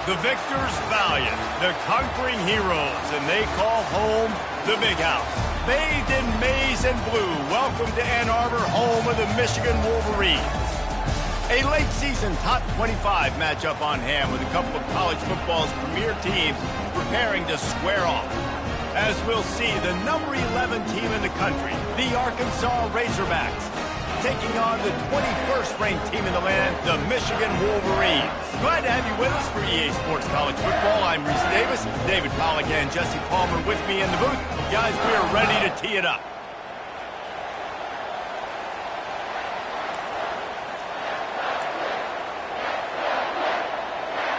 The victors valiant, the conquering heroes, and they call home the Big House. Bathed in maize and blue, welcome to Ann Arbor, home of the Michigan Wolverines. A late-season top 25 matchup on hand with a couple of college football's premier teams preparing to square off. As we'll see, the number 11 team in the country, the Arkansas Razorbacks, taking on the 21st ranked team in the land, the Michigan Wolverines. Glad to have you with us for EA Sports College Football. I'm Reese Davis, David Pollack and Jesse Palmer with me in the booth. Guys, we are ready to tee it up.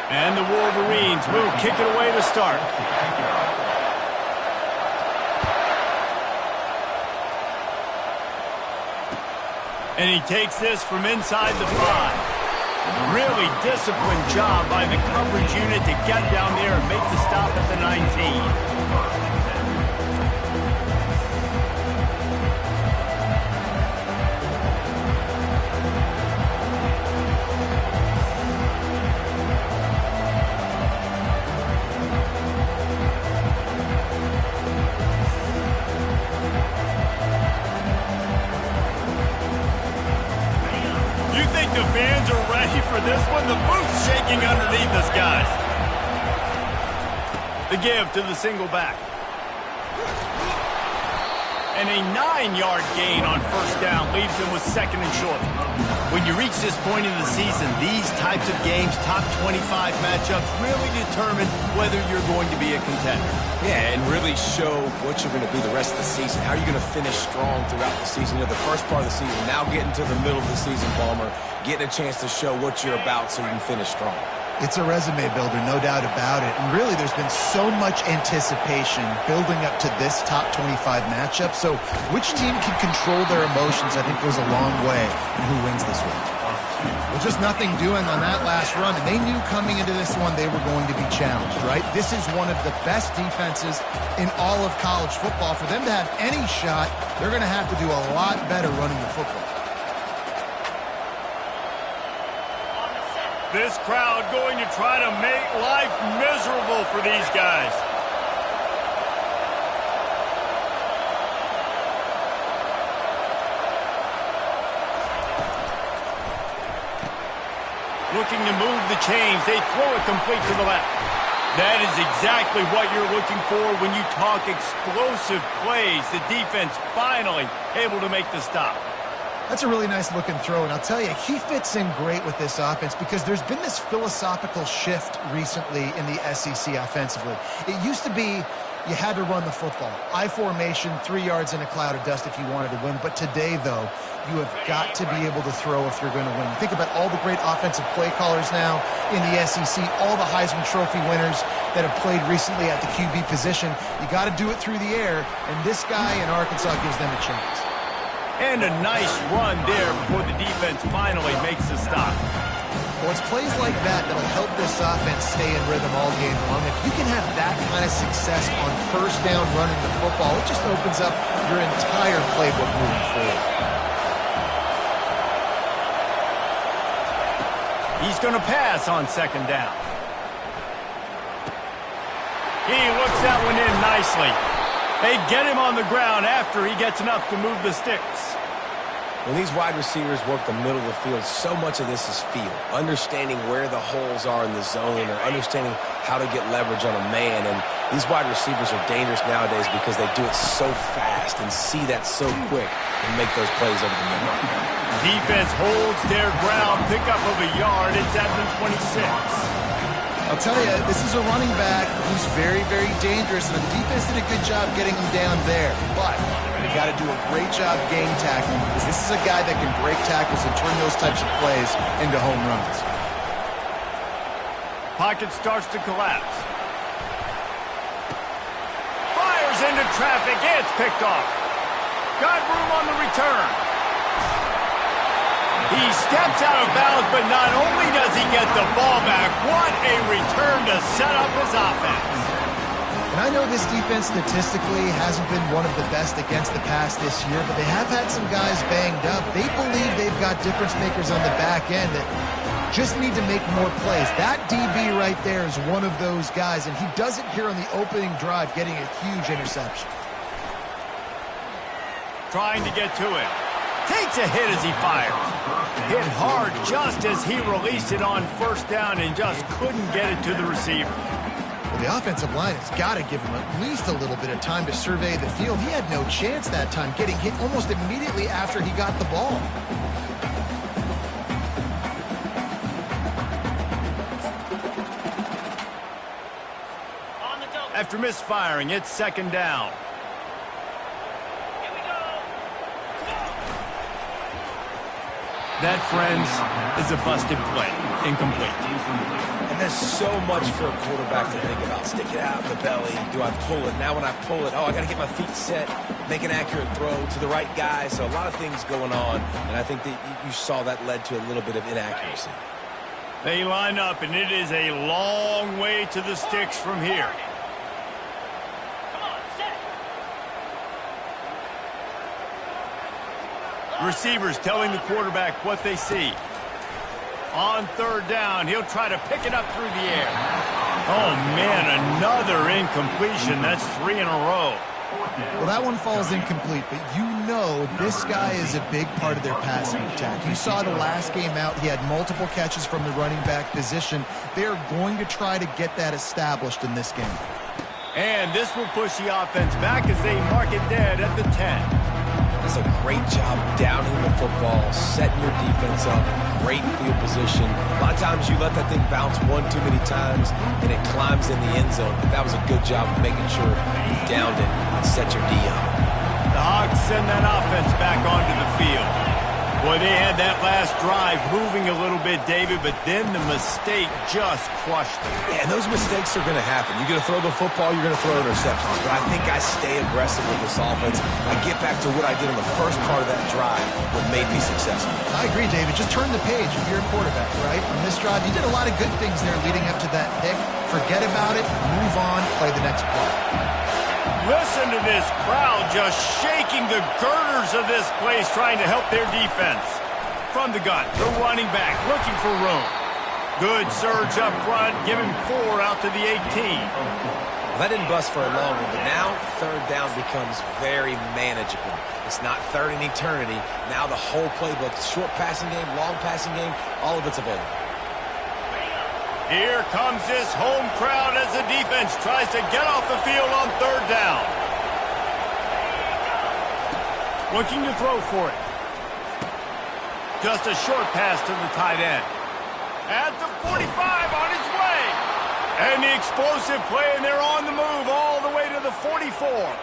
And the Wolverines will kick it away to start. And he takes this from inside the 5. Really disciplined job by the coverage unit to get down there and make the stop at the 19. The fans are ready for this one. The booth's shaking underneath us, guys. The give to the single back. And a 9-yard gain on first down leaves him with second and short. When you reach this point in the season, these types of games, top 25 matchups, really determine whether you're going to be a contender. Yeah, and really show what you're going to be the rest of the season. How are you going to finish strong throughout the season? You know, the first part of the season, now getting to the middle of the season, Palmer, getting a chance to show what you're about so you can finish strong. It's a resume builder, no doubt about it. And really, there's been so much anticipation building up to this top 25 matchup. So which team can control their emotions, I think, goes a long way in who wins this one. Well, just nothing doing on that last run. And they knew coming into this one they were going to be challenged, right? This is one of the best defenses in all of college football. For them to have any shot, they're going to have to do a lot better running the football. This crowd going to try to make life miserable for these guys. Looking to move the chains. They throw it complete to the left. That is exactly what you're looking for when you talk explosive plays. The defense finally able to make the stop. That's a really nice looking throw, and I'll tell you, he fits in great with this offense because there's been this philosophical shift recently in the SEC offensively. It used to be you had to run the football. I formation, 3 yards in a cloud of dust if you wanted to win. But today, though, you have got to be able to throw if you're going to win. You think about all the great offensive play callers now in the SEC, all the Heisman Trophy winners that have played recently at the QB position. You got to do it through the air, and this guy in Arkansas gives them a chance. And a nice run there before the defense finally makes the stop. Well, it's plays like that that'll help this offense stay in rhythm all game long. If you can have that kind of success on first down running the football, it just opens up your entire playbook moving forward. He's going to pass on second down. He looks that one in nicely. They get him on the ground after he gets enough to move the sticks. When these wide receivers work the middle of the field, so much of this is feel. Understanding where the holes are in the zone or understanding how to get leverage on a man. And these wide receivers are dangerous nowadays because they do it so fast and see that so quick and make those plays over the middle. Defense holds their ground, pickup of a yard. It's at the 26. I'll tell you, this is a running back who's very, very dangerous, and the defense did a good job getting him down there. But they got to do a great job game tackling because this is a guy that can break tackles and turn those types of plays into home runs. Pocket starts to collapse. Fires into traffic. It's picked off. Got room on the return. He steps out of bounds, but not only does he get the ball back, what a return to set up his offense. And I know this defense statistically hasn't been one of the best against the pass this year, but they have had some guys banged up. They believe they've got difference makers on the back end that just need to make more plays. That DB right there is one of those guys, and he does it here on the opening drive, getting a huge interception. Trying to get to it. Takes a hit as he fires. Hit hard just as he released it on first down and just couldn't get it to the receiver. Well, the offensive line has got to give him at least a little bit of time to survey the field. He had no chance that time, getting hit almost immediately after he got the ball. After misfiring, it's second down. That, friends, is a busted play. Incomplete. And there's so much for a quarterback to think about. Stick it out in the belly. Do I pull it? Now when I pull it, I got to get my feet set, make an accurate throw to the right guy. So a lot of things going on, and I think that you saw that led to a little bit of inaccuracy. They line up, and it is a long way to the sticks from here. Receivers telling the quarterback what they see. On third down, he'll try to pick it up through the air. Oh, man, another incompletion. That's 3 in a row. Well, that one falls incomplete, but you know this guy is a big part of their passing attack. You saw the last game out. He had multiple catches from the running back position. They're going to try to get that established in this game. And this will push the offense back as they mark it dead at the 10. That's a great job downhill the football, setting your defense up, great field position. A lot of times you let that thing bounce one too many times and it climbs in the end zone. But that was a good job of making sure you downed it and set your D up. The Hogs send that offense back onto the field. Boy, they had that last drive moving a little bit, David, but then the mistake just crushed them. Yeah, and those mistakes are going to happen. You're going to throw the football, you're going to throw interceptions. But I think I stay aggressive with this offense. I get back to what I did in the first part of that drive that made me successful. I agree, David. Just turn the page if you're a quarterback, right? On this drive, you did a lot of good things there leading up to that pick. Forget about it, move on, play the next play. Listen to this crowd just shaking the girders of this place, trying to help their defense. From the gun, the running back looking for room. Good surge up front, give him 4 out to the 18. Well, that didn't bust for a long one, but now third down becomes very manageable. It's not third in eternity. Now the whole playbook, short passing game, long passing game, all of it's available. Here comes this home crowd as the defense tries to get off the field on third down. Looking to throw for it. Just a short pass to the tight end. At the 45 on his way. And the explosive play, and they're on the move all the way to the 44.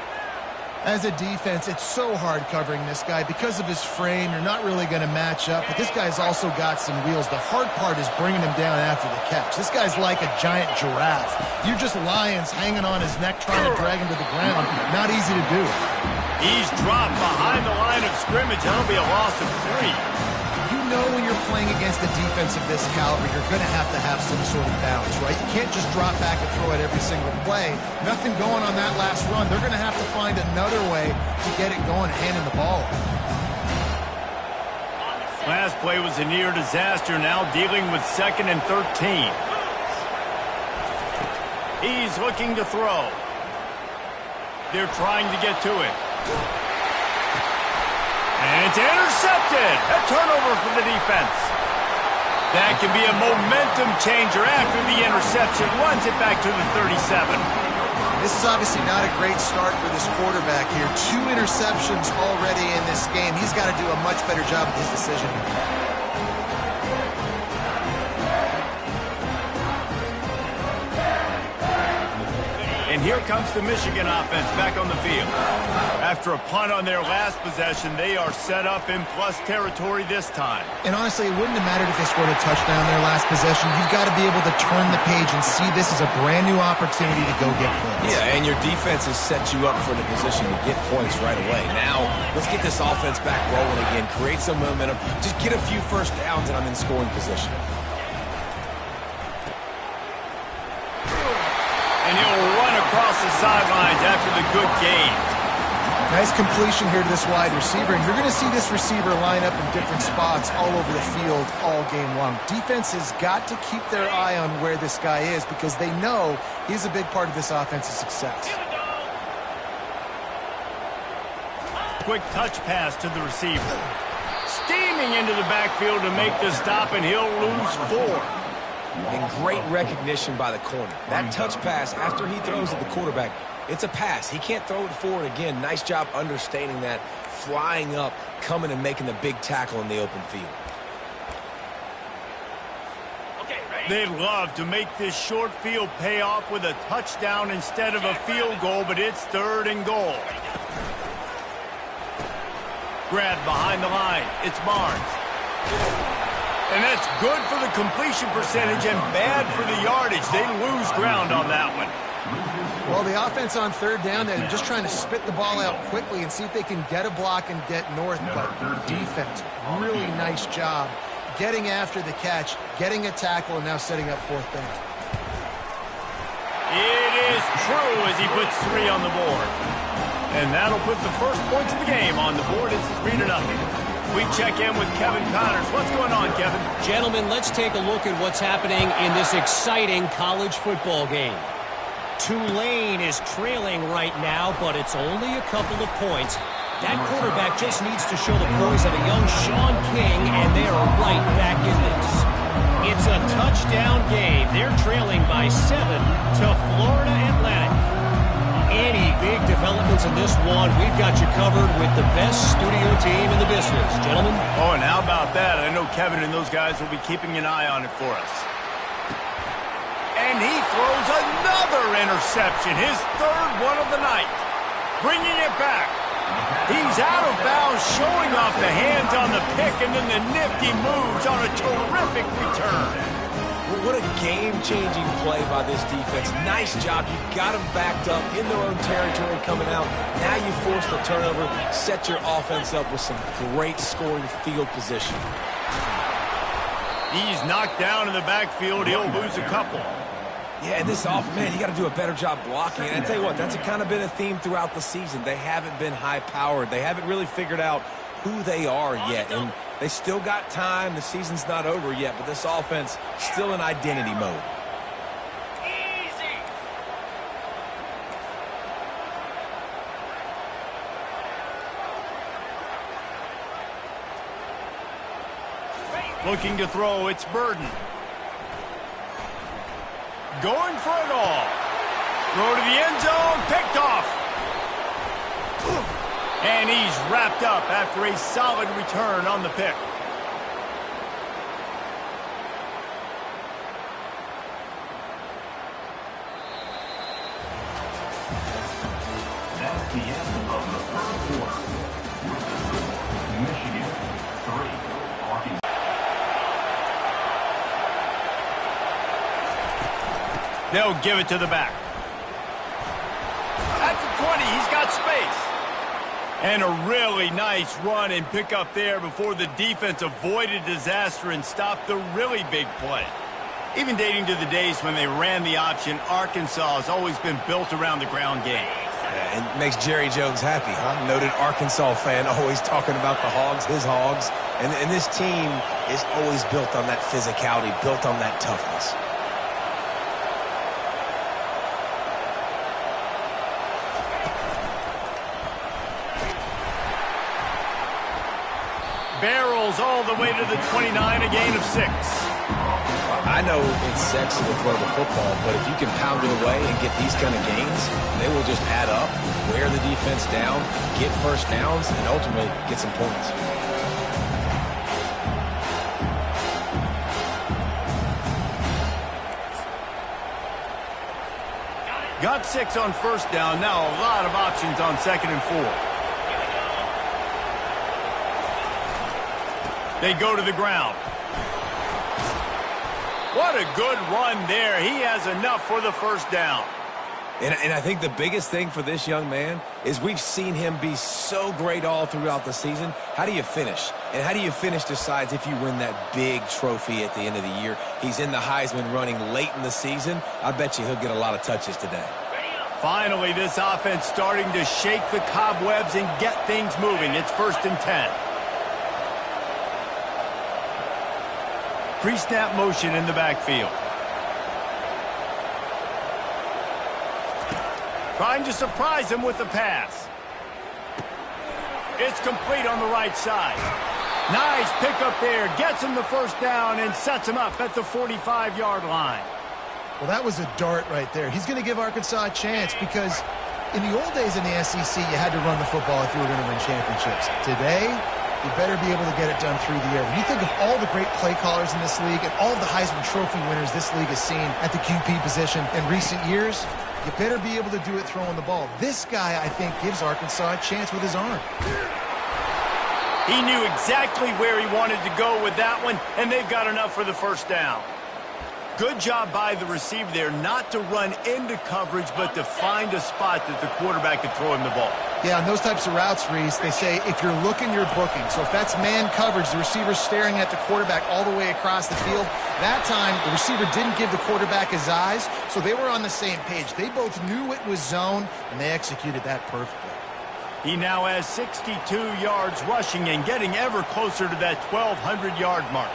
As a defense, it's so hard covering this guy. Because of his frame, you're not really going to match up. But this guy's also got some wheels. The hard part is bringing him down after the catch. This guy's like a giant giraffe. You're just lions hanging on his neck, trying to drag him to the ground. Not easy to do. He's dropped behind the line of scrimmage. That'll be a loss of 3. You know when you're playing against a defense of this caliber, you're going to have some sort of balance, right? You can't just drop back and throw it every single play. Nothing going on that last run. They're going to have to find another way to get it going, handing the ball. Last play was a near disaster, now dealing with 2nd and 13. He's looking to throw. They're trying to get to it. And it's intercepted. A turnover for the defense. That can be a momentum changer after the interception. Runs it back to the 37. This is obviously not a great start for this quarterback here. 2 interceptions already in this game. He's got to do a much better job with his decision. And here comes the Michigan offense back on the field. After a punt on their last possession, they are set up in plus territory this time. And honestly, it wouldn't have mattered if they scored a touchdown their last possession. You've got to be able to turn the page and see this as a brand new opportunity to go get points. Yeah, and your defense has set you up for the position to get points right away. Now, let's get this offense back rolling again, create some momentum, just get a few first downs, and I'm in scoring position. And he'll run across the sidelines after the good game. Nice completion here to this wide receiver, and you're going to see this receiver line up in different spots all over the field all game long. Defense has got to keep their eye on where this guy is because they know he's a big part of this offense's success. Quick touch pass to the receiver. Steaming into the backfield to make the stop, and he'll lose 4. And great recognition by the corner. That touch pass after he throws at the quarterback, it's a pass. He can't throw it forward again. Nice job understanding that, flying up, coming and making the big tackle in the open field. They'd love to make this short field pay off with a touchdown instead of a field goal, but it's 3rd and goal. Grab behind the line. It's Barnes. And that's good for the completion percentage and bad for the yardage. They lose ground on that one. Well, the offense on 3rd down, they're just trying to spit the ball out quickly and see if they can get a block and get north. But defense, really nice job getting after the catch, getting a tackle, and now setting up 4th down. It is true as he puts 3 on the board. And that'll put the first points of the game on the board. It's 3-0. We check in with Kevin Connors. What's going on, Kevin? Gentlemen, let's take a look at what's happening in this exciting college football game. Tulane is trailing right now, but it's only a couple of points. That quarterback just needs to show the poise of a young Sean King, and they are right back in this. It's a touchdown game. They're trailing by 7 to Florida Atlantic. Any big developments in this one, we've got you covered with the best studio team in the business. Gentlemen? Oh, and how about that? I know Kevin and those guys will be keeping an eye on it for us. And he throws another interception, his 3rd one of the night. Bringing it back. He's out of bounds, showing off the hands on the pick, and then the nifty moves on a terrific return. What a game-changing play by this defense. Nice job. You got them backed up in their own territory coming out. Now you force the turnover, set your offense up with some great scoring field position. He's knocked down in the backfield. He'll lose a couple. Yeah, and this offense, man, you got to do a better job blocking. And I tell you what, that's kind of been a theme throughout the season. They haven't been high-powered. They haven't really figured out who they are yet. And they still got time. The season's not over yet, but this offense still in identity mode. Easy. Looking to throw, it's Burden. Going for it all. Throw to the end zone, picked off. And he's wrapped up after a solid return on the pick. That's the end of the 3rd quarter. Michigan 3, Arkansas. They'll give it to the back. At the 20, he's got space. And a really nice run and pick up there before the defense avoided disaster and stopped the really big play. Even dating to the days when they ran the option, Arkansas has always been built around the ground game. Yeah, and makes Jerry Jones happy, huh? Noted Arkansas fan, always talking about the Hogs, his Hogs. And this team is always built on that physicality, built on that toughness. Barrels all the way to the 29, a gain of 6. I know it's sexy to throw the football, but if you can pound it away and get these kind of gains, they will just add up, wear the defense down, get first downs, and ultimately get some points. Got 6 on first down. Now a lot of options on 2nd and 4. They go to the ground. What a good run there. He has enough for the first down. And I think the biggest thing for this young man is we've seen him be so great all throughout the season. How do you finish? And how do you finish decides if you win that big trophy at the end of the year. He's in the Heisman running late in the season. I bet you he'll get a lot of touches today. Finally, this offense starting to shake the cobwebs and get things moving. It's 1st and 10. Pre-snap motion in the backfield. Trying to surprise him with the pass. It's complete on the right side. Nice pickup there. Gets him the 1st down and sets him up at the 45-yard line. Well, that was a dart right there. He's going to give Arkansas a chance because in the old days in the SEC, you had to run the football if you were going to win championships. Today, you better be able to get it done through the air. When you think of all the great play callers in this league and all of the Heisman Trophy winners this league has seen at the QB position in recent years, you better be able to do it throwing the ball. This guy, I think, gives Arkansas a chance with his arm. He knew exactly where he wanted to go with that one, and they've got enough for the 1st down. Good job by the receiver there not to run into coverage, but to find a spot that the quarterback could throw him the ball. Yeah, on those types of routes, Reese, they say if you're looking, you're booking. So if that's man coverage, the receiver's staring at the quarterback all the way across the field. That time, the receiver didn't give the quarterback his eyes, so they were on the same page. They both knew it was zone, and they executed that perfectly. He now has 62 yards rushing and getting ever closer to that 1,200-yard mark.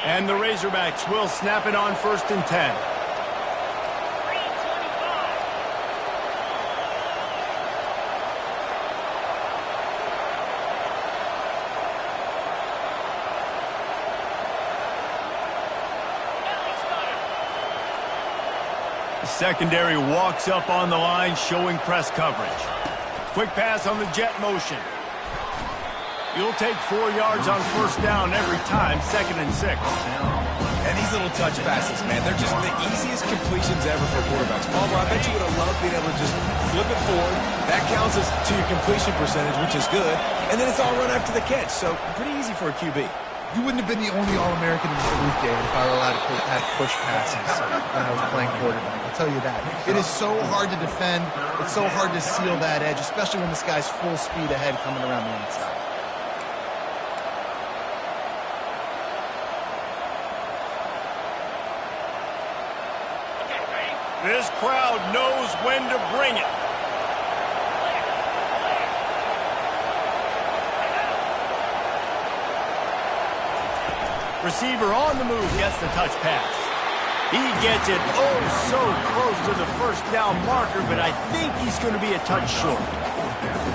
And the Razorbacks will snap it on 1st and 10. The secondary walks up on the line, showing press coverage. Quick pass on the jet motion. You'll take 4 yards on 1st down every time, 2nd and 6. And these little touch passes, man, they're just the easiest completions ever for quarterbacks. Palmer, I bet you would have loved being able to just flip it forward. That counts as to your completion percentage, which is good. And then it's all run after the catch, so pretty easy for a QB. You wouldn't have been the only All-American in the Duluth game if I were allowed to have push passes when I was playing quarterback. I'll tell you that. It is so hard to defend. It's so hard to seal that edge, especially when this guy's full speed ahead coming around the outside. This crowd knows when to bring it. Receiver on the move gets the touch pass. He gets it so close to the 1st down marker, but I think he's going to be a touch short.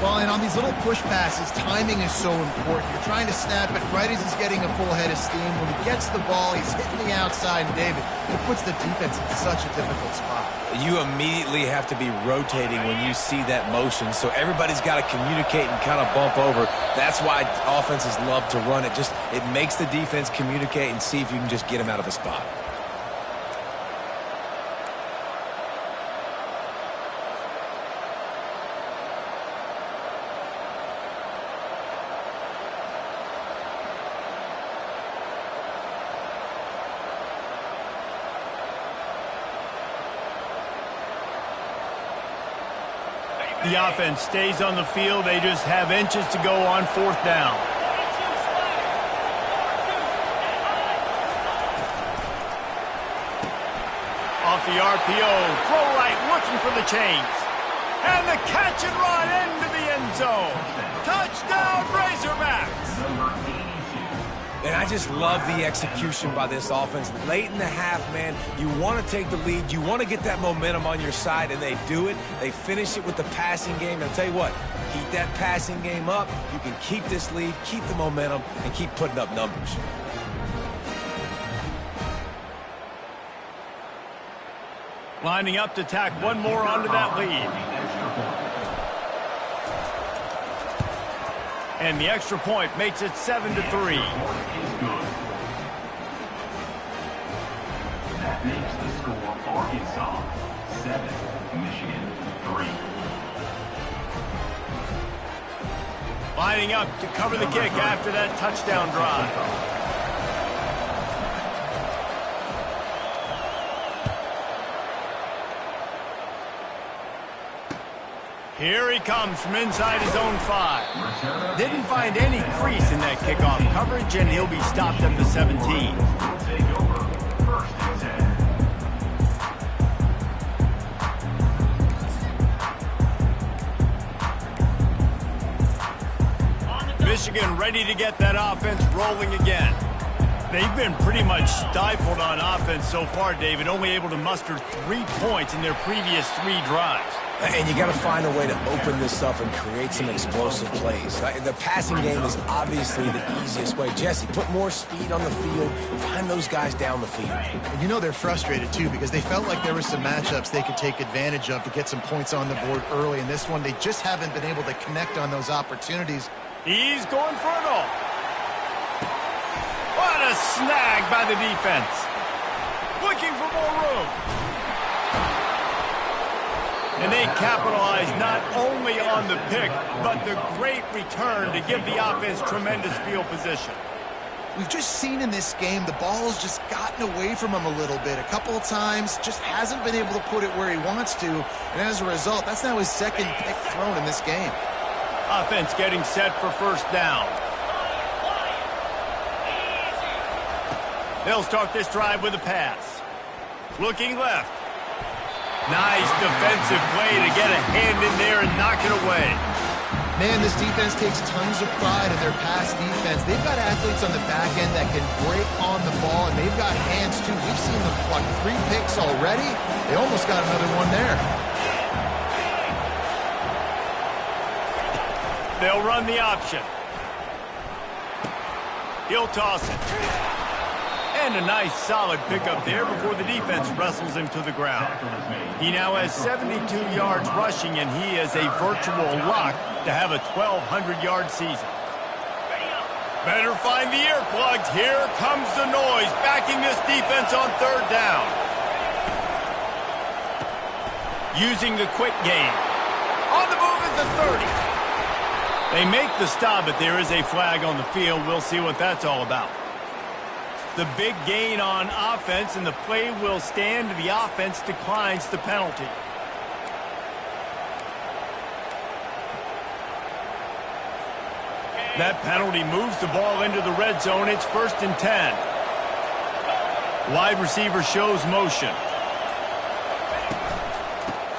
Well, and on these little push passes, timing is so important. You're trying to snap it right as he's getting a full head of steam. When he gets the ball, he's hitting the outside, and David, it puts the defense in such a difficult spot. You immediately have to be rotating when you see that motion, so everybody's got to communicate and kind of bump over. That's why offenses love to run it. It makes the defense communicate and see if you can just get him out of a spot. The offense stays on the field. They just have inches to go on 4th down. Off the RPO, throw right, looking for the chains. And the catch and run into the end zone. Touchdown, Razorbacks! And I just love the execution by this offense. Late in the half, man, you want to take the lead. You want to get that momentum on your side, and they do it. They finish it with the passing game. And I'll tell you what, keep that passing game up. You can keep this lead, keep the momentum, and keep putting up numbers. Lining up to tack one more onto that lead. And the extra point makes it 7-3. That makes the score Arkansas 7, Michigan 3. Lining up to cover the kick after that touchdown drive. Here he comes from inside his own 5. Didn't find any crease in that kickoff coverage, and he'll be stopped at the 17. Take over. First and 10. Michigan ready to get that offense rolling again. They've been pretty much stifled on offense so far, David, only able to muster 3 points in their previous 3 drives. And you got to find a way to open this up and create some explosive plays. The passing game is obviously the easiest way. Jesse, put more speed on the field. Find those guys down the field. And you know they're frustrated, too, because they felt like there were some matchups they could take advantage of to get some points on the board early. In this one, they just haven't been able to connect on those opportunities. He's going for it all. What a snag by the defense. Looking for more room. And they capitalize not only on the pick, but the great return to give the offense tremendous field position. We've just seen in this game the ball's just gotten away from him a little bit. A couple of times, just hasn't been able to put it where he wants to. And as a result, that's now his second pick thrown in this game. Offense getting set for first down. They'll start this drive with a pass. Looking left. Nice defensive play to get a hand in there and knock it away. Man, this defense takes tons of pride in their pass defense. They've got athletes on the back end that can break on the ball, and they've got hands, too. We've seen them pluck 3 picks already. They almost got another one there. They'll run the option. He'll toss it. And a nice solid pickup there before the defense wrestles him to the ground. He now has 72 yards rushing, and he is a virtual lock to have a 1,200-yard season. Better find the earplugs. Here comes the noise, backing this defense on third down. Using the quick game. On the move is the 30. They make the stop, but there is a flag on the field. We'll see what that's all about. The big gain on offense, and the play will stand. The offense declines the penalty. That penalty moves the ball into the red zone. It's first and 10. Wide receiver shows motion.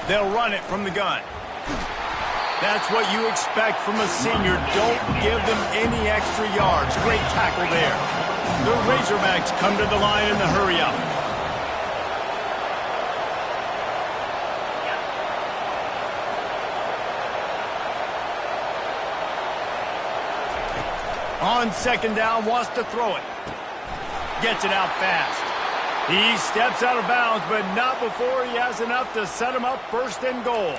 They'll run it from the gun. That's what you expect from a senior. Don't give them any extra yards. Great tackle there. The Razorbacks come to the line in the hurry-up. On second down, wants to throw it. Gets it out fast. He steps out of bounds, but not before he has enough to set him up first and goal.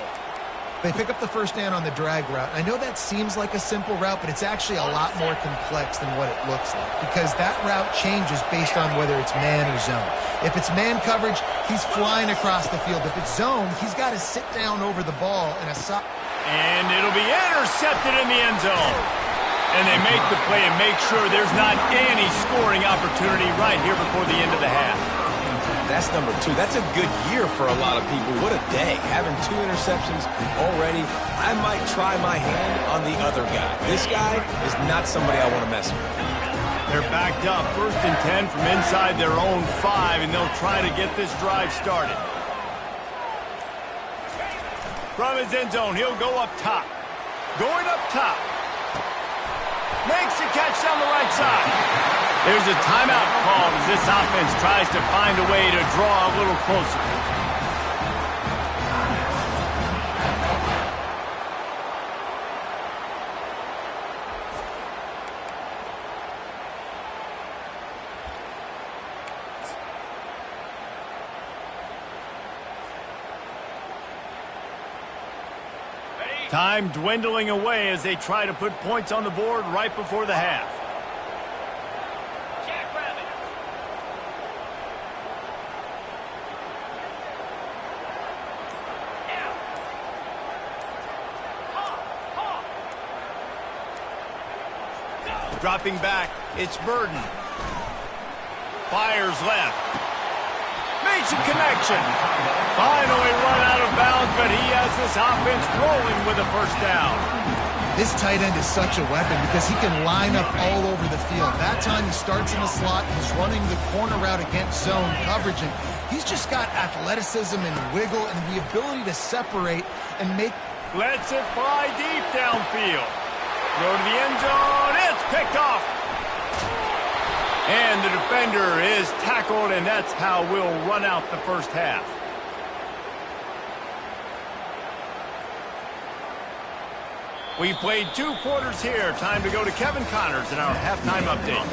They pick up the first down on the drag route. I know that seems like a simple route, but it's actually a lot more complex than what it looks like, because that route changes based on whether it's man or zone. If it's man coverage, he's flying across the field. If it's zone, he's got to sit down over the ball in a and it'll be intercepted in the end zone. And they make the play and make sure there's not any scoring opportunity right here before the end of the half. That's number 2. That's a good year for a lot of people. What a day. Having 2 interceptions already. I might try my hand on the other guy. This guy is not somebody I want to mess with. They're backed up. First and 10 from inside their own 5, and they'll try to get this drive started. From his end zone, he'll go up top. Going up top. Makes the catch down the right side. There's a timeout called as this offense tries to find a way to draw a little closer. Time dwindling away as they try to put points on the board right before the half. Dropping back, it's Burden. Fires left. Makes a connection. Finally run out of bounds downs, but he has this offense rolling with a first down. This tight end is such a weapon because he can line up all over the field. That time he starts in the slot, he's running the corner route against zone coverage, and he's just got athleticism and wiggle and the ability to separate and make... Lets it fly deep downfield. Throw to the end zone. It's picked off. And the defender is tackled, and that's how we'll run out the first half. We've played 2 quarters here. Time to go to Kevin Connors in our halftime update.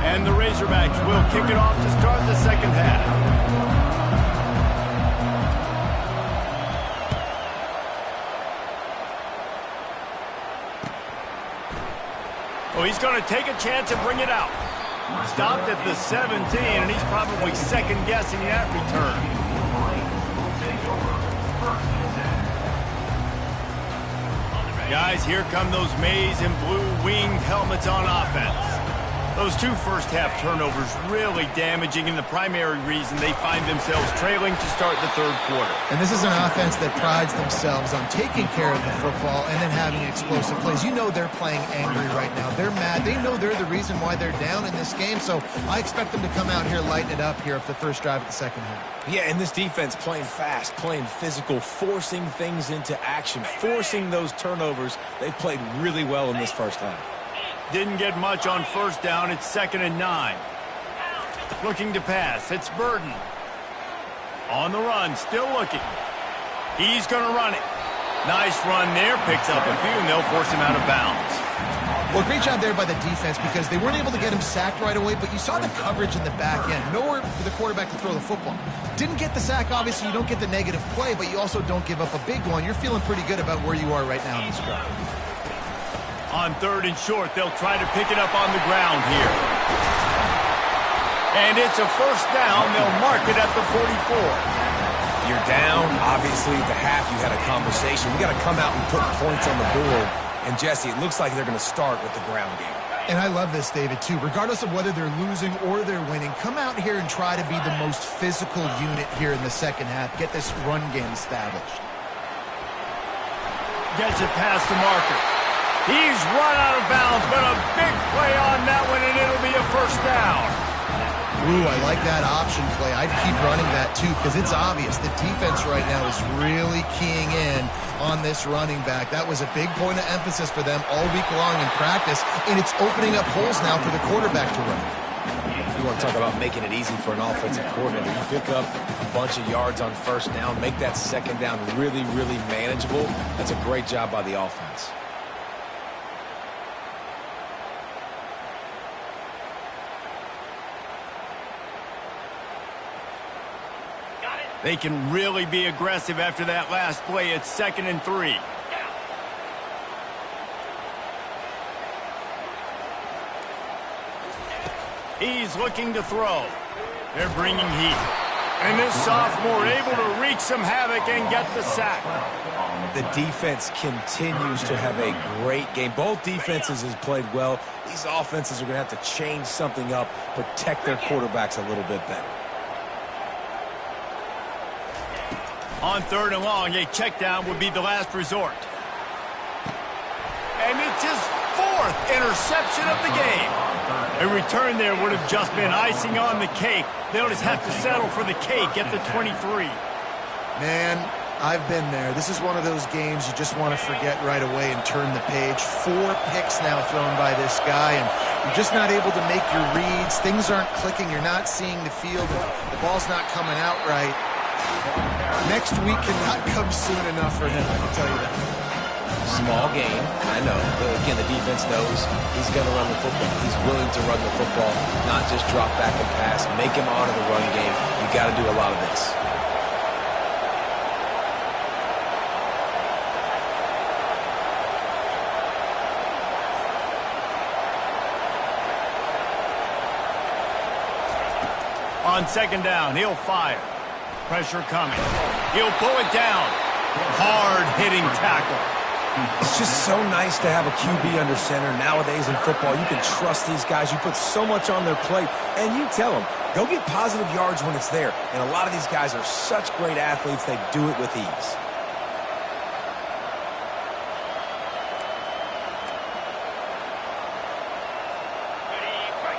And the Razorbacks will kick it off to start the second half. Oh, he's going to take a chance and bring it out. Stopped at the 17, and he's probably second-guessing that return. Guys, here come those maize and blue winged helmets on offense. Those 2 first-half turnovers really damaging, and the primary reason they find themselves trailing to start the third quarter. And this is an offense that prides themselves on taking care of the football and then having explosive plays. You know they're playing angry right now. They're mad. They know they're the reason why they're down in this game, so I expect them to come out here, lighten it up here for the first drive of the second half. Yeah, and this defense playing fast, playing physical, forcing things into action, forcing those turnovers. They played really well in this first half. Didn't get much on first down. It's 2nd and 9. Looking to pass. It's Burden. On the run. Still looking. He's going to run it. Nice run there. Picks up a few, and they'll force him out of bounds. Well, great job there by the defense because they weren't able to get him sacked right away, but you saw the coverage in the back end. Nowhere for the quarterback to throw the football. Didn't get the sack, obviously. You don't get the negative play, but you also don't give up a big one. You're feeling pretty good about where you are right now in this drive. On 3rd and short, they'll try to pick it up on the ground here. And it's a first down. They'll mark it at the 44. You're down. Obviously, at the half, you had a conversation. We got to come out and put points on the board. And, Jesse, it looks like they're going to start with the ground game. And I love this, David, too. Regardless of whether they're losing or they're winning, come out here and try to be the most physical unit here in the second half. Get this run game established. Gets it past the marker. He's run out of bounds, but a big play on that one, and it'll be a first down. Ooh, I like that option play. I'd keep running that, too, because it's obvious the defense right now is really keying in on this running back. That was a big point of emphasis for them all week long in practice, and it's opening up holes now for the quarterback to run. You want to talk about making it easy for an offensive coordinator. You pick up a bunch of yards on first down, make that second down really, really manageable. That's a great job by the offense. They can really be aggressive after that last play. It's 2nd and 3. He's looking to throw. They're bringing heat. And this sophomore able to wreak some havoc and get the sack. The defense continues to have a great game. Both defenses has played well. These offenses are going to have to change something up, protect their quarterbacks a little bit better. On 3rd and long, a check down would be the last resort. And it's his 4th interception of the game. A return there would have just been icing on the cake. They'll just have to settle for the cake at the 23. Man, I've been there. This is one of those games you just want to forget right away and turn the page. 4 picks now thrown by this guy, and you're just not able to make your reads. Things aren't clicking. You're not seeing the field. The ball's not coming out right. Next week cannot come soon enough for him, I can tell you that. Small game, I know. But again, the defense knows he's going to run the football. He's willing to run the football, not just drop back and pass. Make him honor the run game. You got to do a lot of this. On 2nd down, he'll fire. Pressure coming. He'll pull it down. Hard-hitting tackle. It's just so nice to have a QB under center. Nowadays in football, you can trust these guys. You put so much on their plate, and you tell them, go get positive yards when it's there. And a lot of these guys are such great athletes, they do it with ease.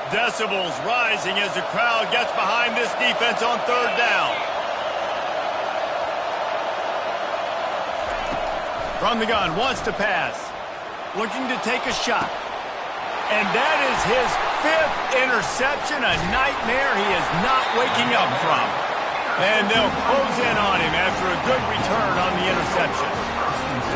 Decibels rising as the crowd gets behind this defense on third down. From the gun, wants to pass. Looking to take a shot. And that is his 5th interception, a nightmare he is not waking up from. And they'll close in on him after a good return on the interception.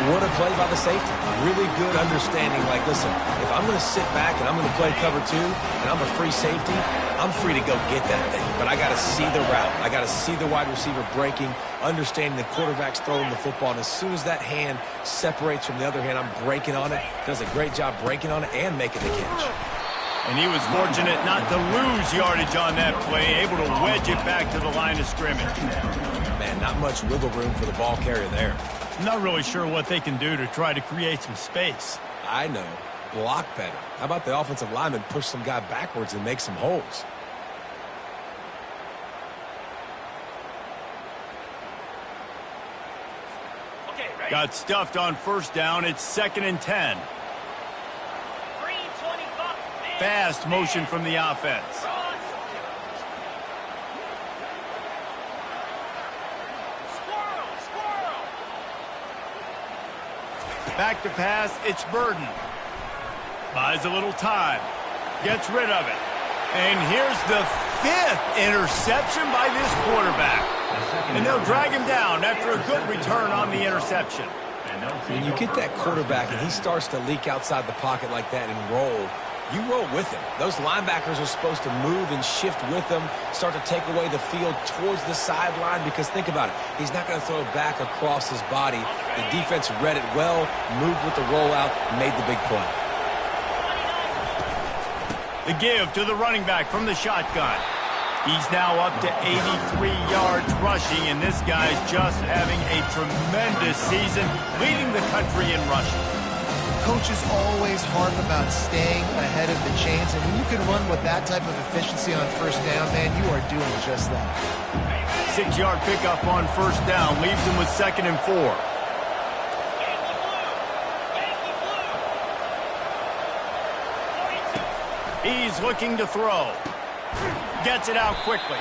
What a play by the safety. Really good understanding. Like, listen, if I'm going to sit back and I'm going to play cover 2 and I'm a free safety, I'm free to go get that thing. But I got to see the route. I got to see the wide receiver breaking, understanding the quarterback's throwing the football. And as soon as that hand separates from the other hand, I'm breaking on it. Does a great job breaking on it and making the catch. And he was fortunate not to lose yardage on that play, able to wedge it back to the line of scrimmage. Man, not much wiggle room for the ball carrier there. I'm not really sure what they can do to try to create some space. I know. Block better. How about the offensive lineman push some guy backwards and make some holes? Got stuffed on first down. It's 2nd and 10. Fast motion from the offense. Back to pass, it's Burden. Buys a little time. Gets rid of it. And here's the 5th interception by this quarterback. And they'll drag him down after a good return on the interception. When you get that quarterback and he starts to leak outside the pocket like that and roll, you roll with him. Those linebackers are supposed to move and shift with him, start to take away the field towards the sideline, because think about it. He's not going to throw it back across his body. The defense read it well, moved with the rollout, made the big play. The give to the running back from the shotgun. He's now up to 83 yards rushing, and this guy's just having a tremendous season, leading the country in rushing. Coaches always harp about staying ahead of the chains, and when you can run with that type of efficiency on first down, man, you are doing just that. 6-yard pickup on first down leaves him with 2nd and 4. He's looking to throw. Gets it out quickly.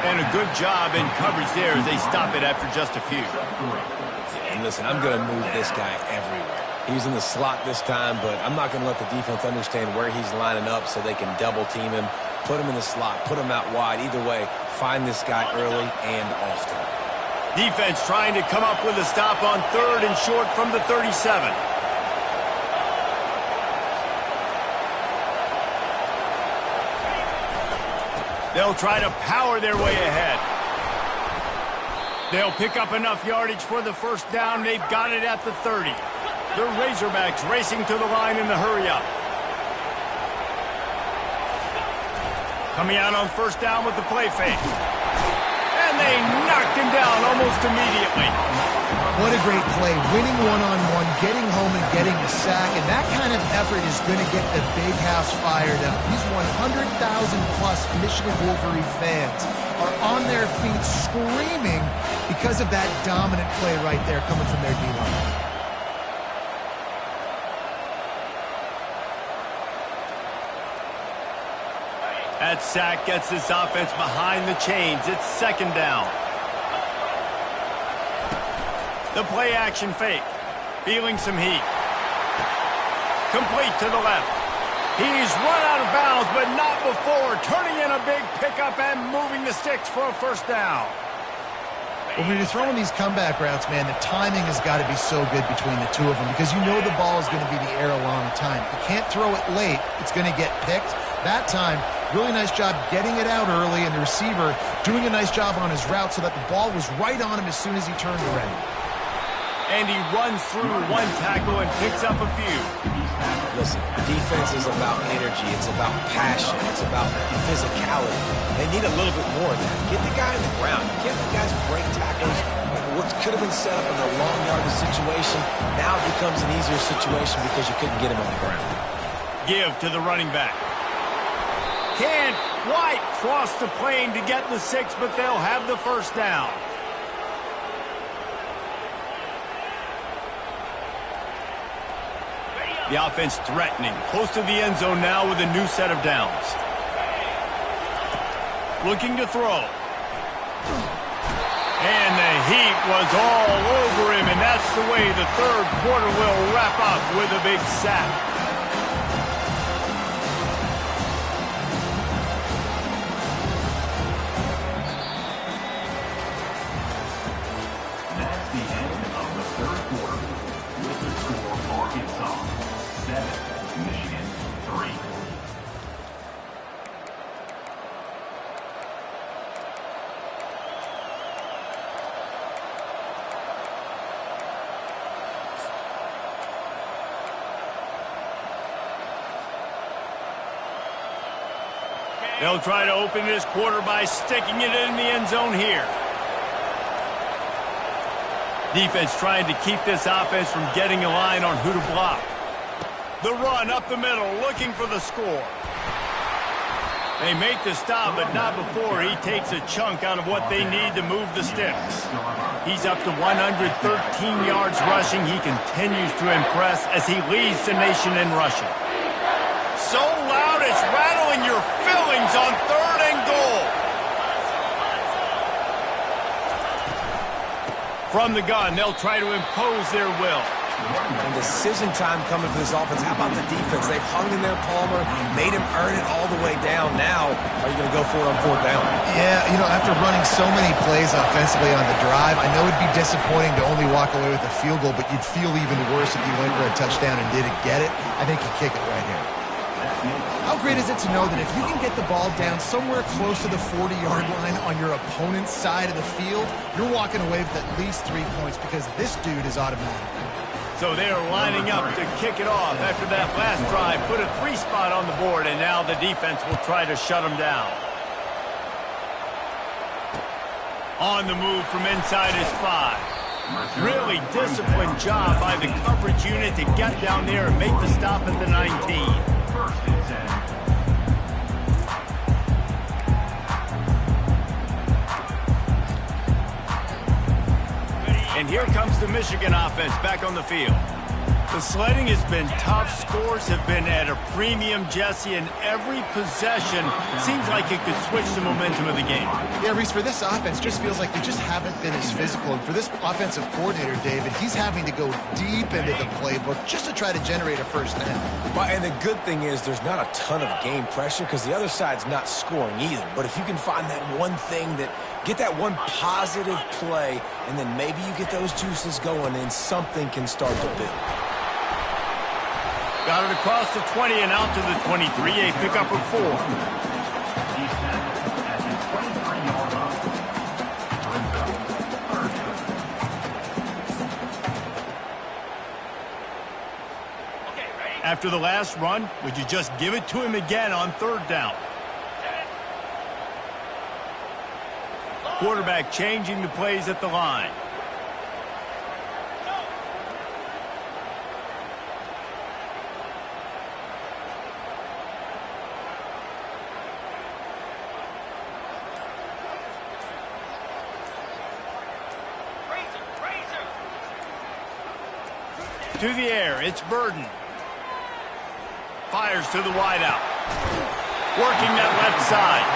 And a good job in coverage there as they stop it after just a few. And listen, I'm going to move this guy everywhere. He's in the slot this time, but I'm not going to let the defense understand where he's lining up so they can double team him, put him in the slot, put him out wide. Either way, find this guy early and often. Defense trying to come up with a stop on 3rd and short from the 37. They'll try to power their way ahead. They'll pick up enough yardage for the first down. They've got it at the 30. The Razorbacks racing to the line in the hurry-up. Coming out on first down with the play fake. And they knocked him down almost immediately. What a great play. Winning one-on-one, getting home and getting a sack, and that kind of effort is going to get the big house fired up. These 100,000-plus Michigan Wolverine fans are on their feet screaming because of that dominant play right there coming from their D-line. That sack gets this offense behind the chains. It's 2nd down. The play action fake. Feeling some heat. Complete to the left. He's run out of bounds, but not before turning in a big pickup and moving the sticks for a first down. Well, when you're throwing these comeback routes, man, the timing has got to be so good between the two of them, because you know the ball is going to be in the air a long time. You can't throw it late. It's going to get picked. That time, really nice job getting it out early, and the receiver doing a nice job on his route so that the ball was right on him as soon as he turned around. And he runs through one tackle and picks up a few. Listen, defense is about energy. It's about passion. It's about physicality. They need a little bit more of that. Get the guy on the ground. Get the guys break tackles. could have been set up in a long yardage situation. Now it becomes an easier situation because you couldn't get him on the ground. Give to the running back. Can't quite cross the plane to get the 6, but they'll have the first down. The offense threatening, close to the end zone now with a new set of downs. Looking to throw. And the heat was all over him, and that's the way the third quarter will wrap up with a big sack. That's the end of the third quarter. With the score, Arkansas 7, Michigan 3. They'll try to open this quarter by sticking it in the end zone here. Defense trying to keep this offense from getting a line on who to block. The run up the middle, looking for the score. They make the stop, but not before he takes a chunk out of what they need to move the sticks. He's up to 113 yards rushing. He continues to impress as he leads the nation in rushing. So loud it's rattling your fillings on 3rd and goal. From the gun, they'll try to impose their will. And decision time coming for this offense. How about the defense? They've hung in there, Palmer, made him earn it all the way down. Now, are you going to go for it on 4th down? Yeah, you know, after running so many plays offensively on the drive, I know it'd be disappointing to only walk away with a field goal, but you'd feel even worse if you went for a touchdown and didn't get it. I think you kick it right here. How great is it to know that if you can get the ball down somewhere close to the 40-yard line on your opponent's side of the field, you're walking away with at least 3 points because this dude is automatic. So they are lining up to kick it off after that last drive. Put a 3 spot on the board, and now the defense will try to shut them down. On the move from inside his 5. Really disciplined job by the coverage unit to get down there and make the stop at the 19. And here comes the Michigan offense back on the field. The sledding has been tough. Scores have been at a premium, Jesse, and every possession seems like it could switch the momentum of the game. Yeah, Reese, for this offense, just feels like they just haven't been as physical. And for this offensive coordinator, David, he's having to go deep into the playbook just to try to generate a first down. And the good thing is there's not a ton of game pressure because the other side's not scoring either. But if you can find that one thing that get that one positive play, and then maybe you get those juices going, and something can start to build. Got it across the 20 and out to the 23, a pickup of 4. He's tackled at the 23-yard line. After the last run, would you just give it to him again on 3rd down? Quarterback changing the plays at the line. To the air, it's Burden. Fires to the wideout. Working that left side.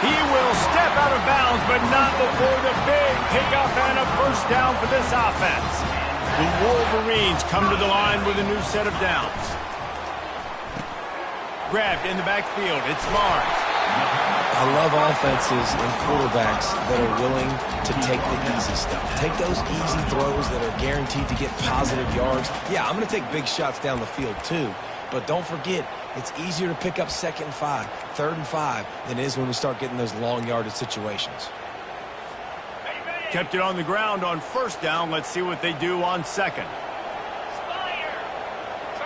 He will step out of bounds, but not before the big pickup and a first down for this offense. The Wolverines come to the line with a new set of downs. Grabbed in the backfield. It's Barnes. I love offenses and quarterbacks that are willing to take the easy stuff. Take those easy throws that are guaranteed to get positive yards. Yeah, I'm going to take big shots down the field too. But don't forget, it's easier to pick up 2nd and 5, 3rd and 5 than it is when we start getting those long yardage situations. Kept it on the ground on 1st down. Let's see what they do on 2nd.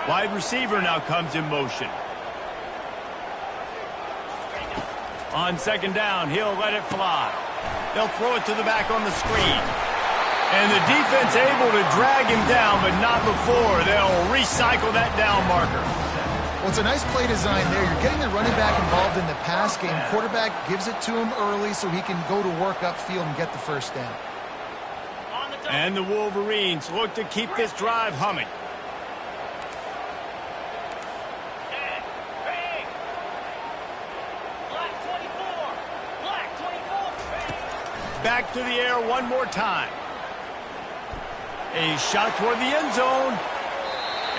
Wide receiver now comes in motion. On 2nd down, he'll let it fly. They'll throw it to the back on the screen. And the defense able to drag him down, but not before. They'll recycle that down marker. Well, it's a nice play design there. You're getting the running back involved in the pass game. Quarterback gives it to him early so he can go to work upfield and get the first down. And the Wolverines look to keep this drive humming. Back to the air one more time. A shot toward the end zone.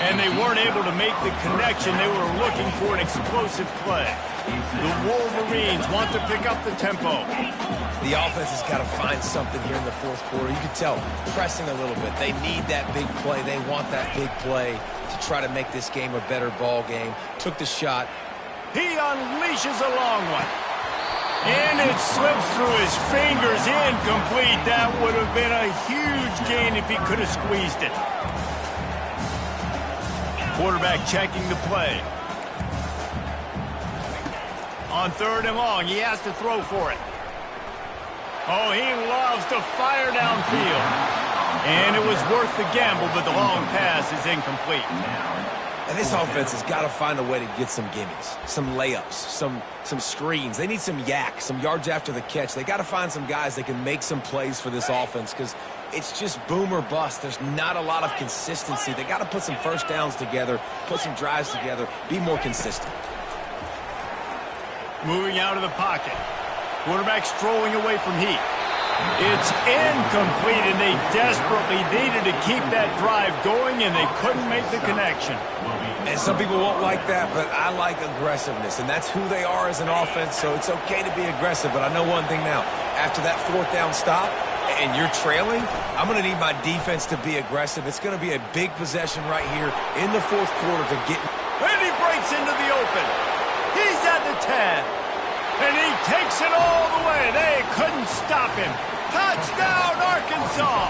And they weren't able to make the connection. They were looking for an explosive play. The Wolverines want to pick up the tempo. The offense has got to find something here in the fourth quarter. You can tell, pressing a little bit. They need that big play. They want that big play to try to make this game a better ball game. Took the shot. He unleashes a long one. And it slips through his fingers, incomplete. That would have been a huge gain if he could have squeezed it. Quarterback checking the play. On 3rd and long, he has to throw for it. Oh, he loves to fire downfield. And it was worth the gamble, but the long pass is incomplete. And this offense has got to find a way to get some gimmies, some layups, some screens. They need some yak, some yards after the catch. They got to find some guys that can make some plays for this offense because it's just boom or bust. There's not a lot of consistency. They got to put some first downs together, put some drives together, be more consistent. Moving out of the pocket. Quarterback strolling away from heat. It's incomplete, and they desperately needed to keep that drive going, and they couldn't make the connection. And some people won't like that, but I like aggressiveness, and that's who they are as an offense, so it's okay to be aggressive. But I know one thing now. After that 4th down stop, and you're trailing, I'm going to need my defense to be aggressive. It's going to be a big possession right here in the 4th quarter to get. And he breaks into the open. He's at the 10. And he takes it all the way. They couldn't stop him. Touchdown, Arkansas.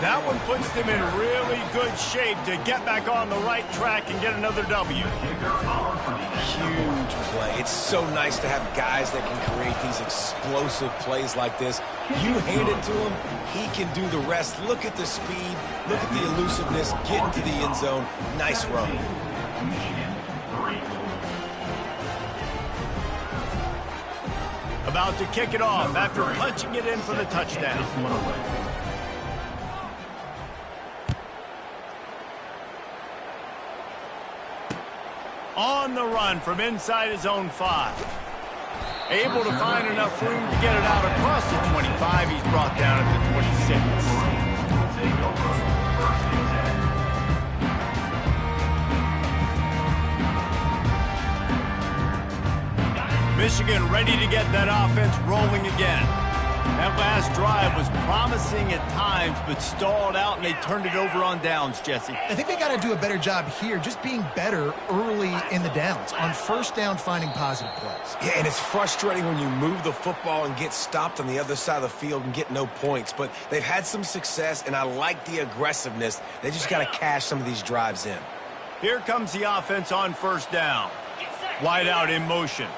That one puts them in really good shape to get back on the right track and get another W. Huge play. It's so nice to have guys that can create these explosive plays like this. You hand it to him, he can do the rest. Look at the speed. Look at the elusiveness. Get into the end zone. Nice run. About to kick it off after punching it in for the touchdown. On the run from inside his own 5. Able to find enough room to get it out across the 25. He's brought down at the 26. Michigan ready to get that offense rolling again. That last drive was promising at times, but stalled out, and they turned it over on downs, Jesse. I think they got to do a better job here, just being better early in the downs. On 1st down, finding positive plays. Yeah, and it's frustrating when you move the football and get stopped on the other side of the field and get no points. But they've had some success, and I like the aggressiveness. They just got to cash some of these drives in. Here comes the offense on 1st down. Wide out in motion.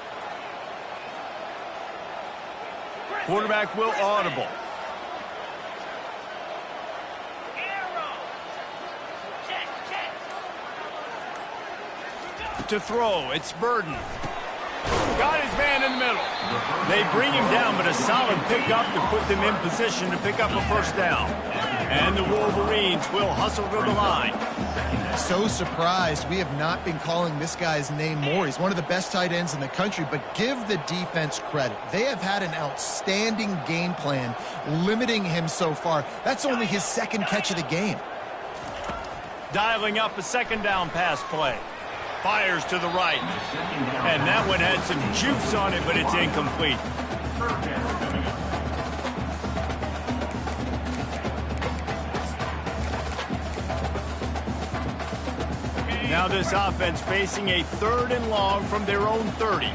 Quarterback will audible. To throw, it's Burden. Got his man in the middle. They bring him down, but a solid pickup to put them in position to pick up a 1st down. And the Wolverines will hustle to the line. So surprised we have not been calling this guy's name more. He's one of the best tight ends in the country, but give the defense credit. They have had an outstanding game plan limiting him so far. That's only his 2nd catch of the game. Dialing up a 2nd down pass play. Fires to the right. And that one had some juice on it, but it's incomplete. Now this offense facing a 3rd and long from their own 30.